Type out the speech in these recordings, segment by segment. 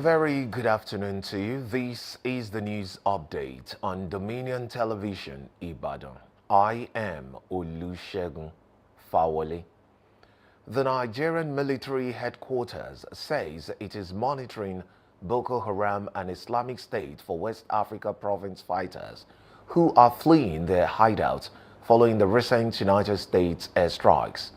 A very good afternoon to you. This is the news update on Dominion Television, Ibadan. I am Olusegun Fawole. The Nigerian military headquarters says it is monitoring Boko Haram and Islamic State for West Africa province fighters who are fleeing their hideouts following the recent United States airstrikes.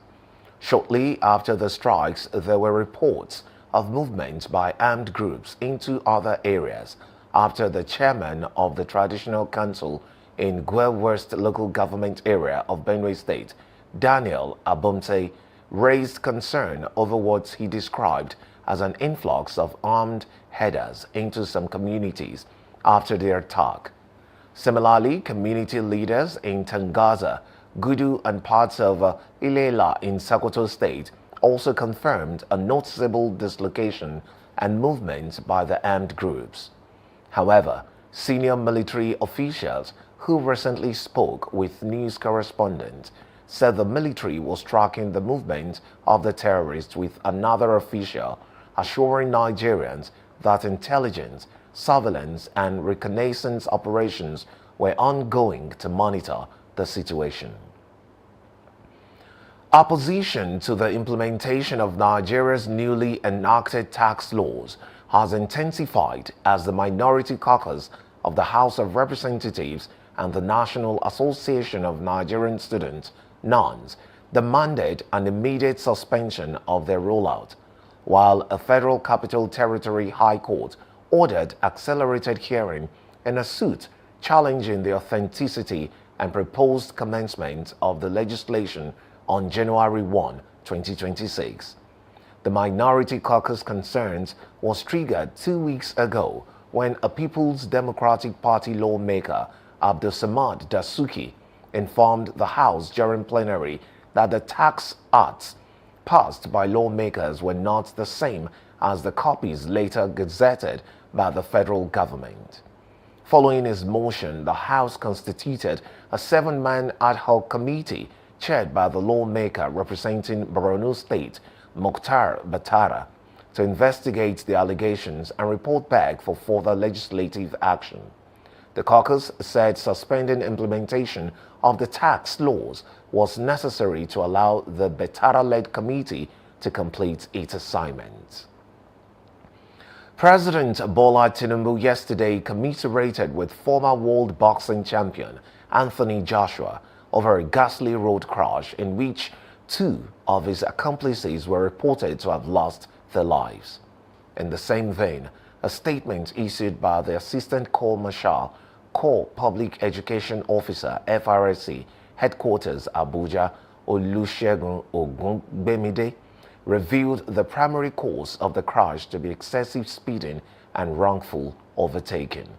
Shortly after the strikes, there were reports of movements by armed groups into other areas after the chairman of the Traditional Council in Gwel West local government area of Benue State, Daniel Abomte, raised concern over what he described as an influx of armed headers into some communities after the attack. Similarly, community leaders in Tangaza, Gudu and parts of Ilela in Sokoto State also confirmed a noticeable dislocation and movement by the armed groups. However, senior military officials who recently spoke with news correspondents said the military was tracking the movement of the terrorists, with another official assuring Nigerians that intelligence, surveillance and reconnaissance operations were ongoing to monitor the situation. Opposition to the implementation of Nigeria's newly enacted tax laws has intensified as the Minority Caucus of the House of Representatives and the National Association of Nigerian Students, NANS, demanded an immediate suspension of their rollout, while a Federal Capital Territory High Court ordered accelerated hearing in a suit challenging the authenticity and proposed commencement of the legislation on January 1, 2026. The Minority Caucus concerns was triggered 2 weeks ago when a People's Democratic Party lawmaker, Abdulsamad Dasuki, informed the House during plenary that the tax acts passed by lawmakers were not the same as the copies later gazetted by the federal government. Following his motion, the House constituted a 7-man ad hoc committee chaired by the lawmaker representing Borno State, Mokhtar Batara, to investigate the allegations and report back for further legislative action. The caucus said suspending implementation of the tax laws was necessary to allow the Batara-led committee to complete its assignment. President Bola Tinubu yesterday commiserated with former world boxing champion Anthony Joshua over a ghastly road crash in which 2 of his accomplices were reported to have lost their lives. In the same vein, a statement issued by the Assistant Corps Marshal, Corps Public Education Officer, FRSC, Headquarters Abuja, Olusegun Ogungbemide, revealed the primary cause of the crash to be excessive speeding and wrongful overtaking.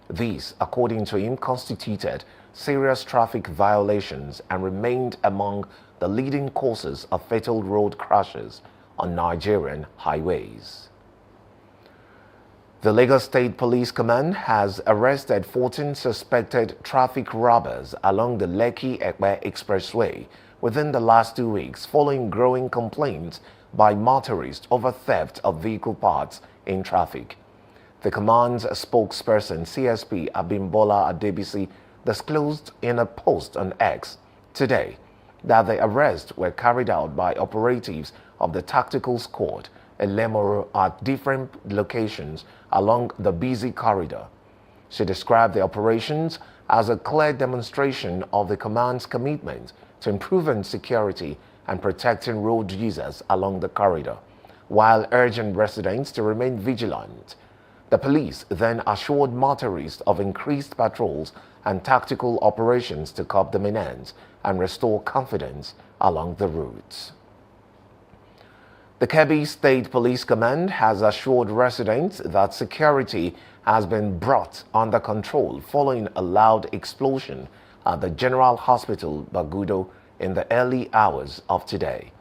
These, according to him, constituted serious traffic violations and remained among the leading causes of fatal road crashes on Nigerian highways. The Lagos State Police Command has arrested 14 suspected traffic robbers along the Lekki-Epe Expressway within the last 2 weeks, following growing complaints by motorists over theft of vehicle parts in traffic. The command's spokesperson, CSP Abimbola Adebisi, disclosed in a post on X today that the arrests were carried out by operatives of the Tactical Squad in Lemoro at different locations along the busy corridor. She described the operations as a clear demonstration of the command's commitment to improving security and protecting road users along the corridor, while urging residents to remain vigilant. The police then assured motorists of increased patrols and tactical operations to curb the menace and restore confidence along the routes. The Kebbi State Police Command has assured residents that security has been brought under control following a loud explosion at the General Hospital Bagudo in the early hours of today.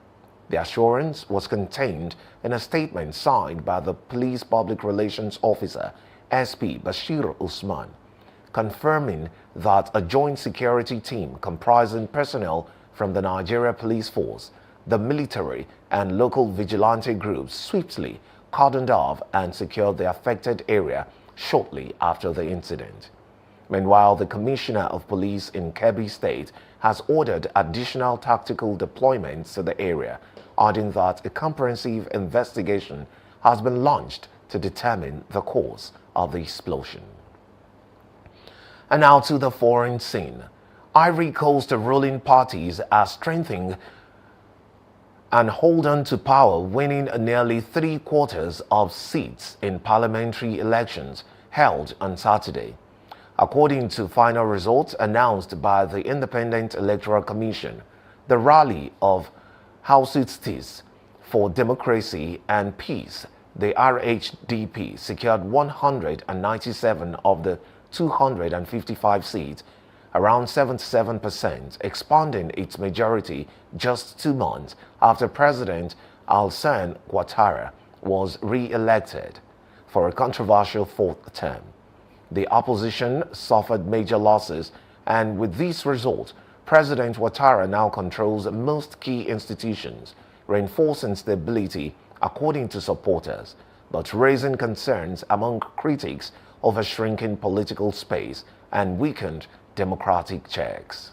The assurance was contained in a statement signed by the Police Public Relations Officer, SP Bashir Usman, confirming that a joint security team comprising personnel from the Nigeria Police Force, the military, and local vigilante groups swiftly cordoned off and secured the affected area shortly after the incident. Meanwhile, the Commissioner of Police in Kebbi State has ordered additional tactical deployments to the area, adding that a comprehensive investigation has been launched to determine the cause of the explosion. And now to the foreign scene. Ivory Coast ruling parties are strengthening and hold on to power, winning nearly 3/4 of seats in parliamentary elections held on Saturday. According to final results announced by the Independent Electoral Commission, the rally of Housitis for Democracy and Peace, the RHDP, secured 197 of the 255 seats, around 77%, expanding its majority just 2 months after President Alassane Ouattara was re-elected for a controversial fourth term. The opposition suffered major losses, and with this result, President Ouattara now controls most key institutions, reinforcing stability according to supporters, but raising concerns among critics over shrinking political space and weakened democratic checks.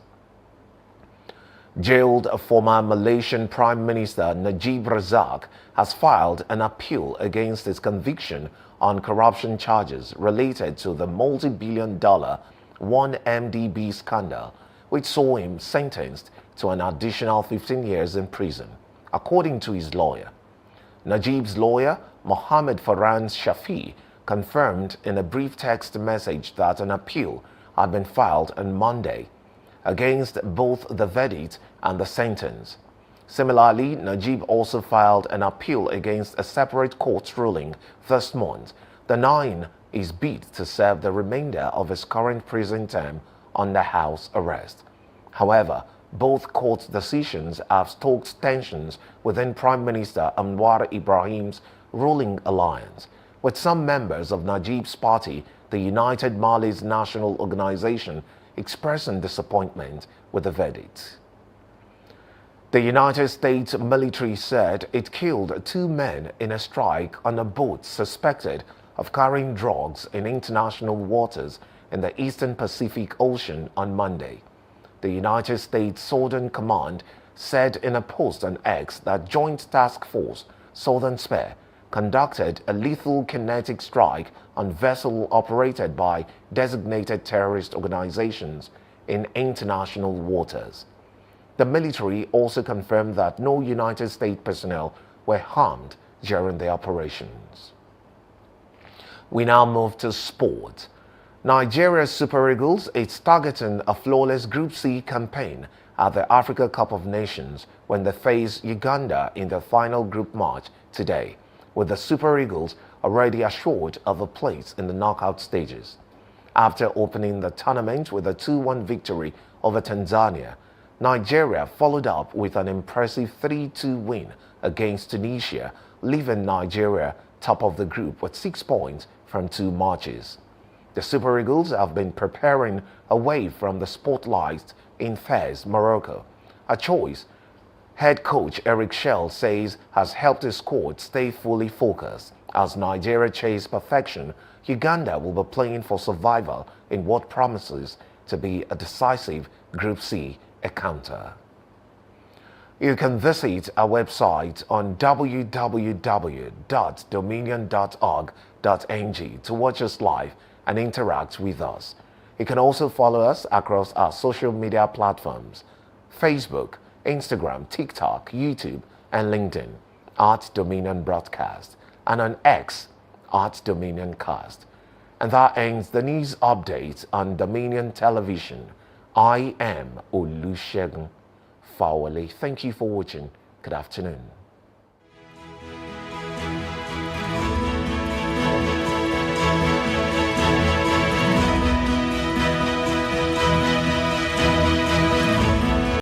Jailed former Malaysian Prime Minister Najib Razak has filed an appeal against his conviction on corruption charges related to the multi-billion-dollar 1MDB scandal, which saw him sentenced to an additional 15 years in prison, according to his lawyer. Najib's lawyer, Mohammed Farhan Shafi, confirmed in a brief text message that an appeal had been filed on Monday against both the verdict and the sentence. Similarly, Najib also filed an appeal against a separate court's ruling this month, denying his bid to serve the remainder of his current prison term under house arrest. However, both court decisions have stoked tensions within Prime Minister Anwar Ibrahim's ruling alliance, with some members of Najib's party, the United Mali's National Organization, expressing disappointment with the verdict. The United States military said it killed 2 men in a strike on a boat suspected of carrying drugs in international waters in the Eastern Pacific Ocean on Monday. The United States Southern Command said in a post on X that Joint Task Force Southern Spare conducted a lethal kinetic strike on vessels operated by designated terrorist organizations in international waters. The military also confirmed that no United States personnel were harmed during the operations. We now move to sport. Nigeria's Super Eagles is targeting a flawless Group C campaign at the Africa Cup of Nations when they face Uganda in the final group match today, with the Super Eagles already assured of a place in the knockout stages. After opening the tournament with a 2-1 victory over Tanzania, Nigeria followed up with an impressive 3-2 win against Tunisia, leaving Nigeria top of the group with 6 points from 2 matches. The Super Eagles have been preparing away from the spotlight in Fez, Morocco, a choice head coach Eric Shell says has helped his squad stay fully focused. As Nigeria chase perfection, Uganda will be playing for survival in what promises to be a decisive Group C encounter. You can visit our website on www.dominion.org.ng to watch us live and interact with us. You can also follow us across our social media platforms: Facebook, Instagram, TikTok, YouTube, and LinkedIn at Dominion Broadcast, and on X at Dominion Cast. And that ends the news update on Dominion Television. I am Olusegun Fawale. Thank you for watching. Good afternoon.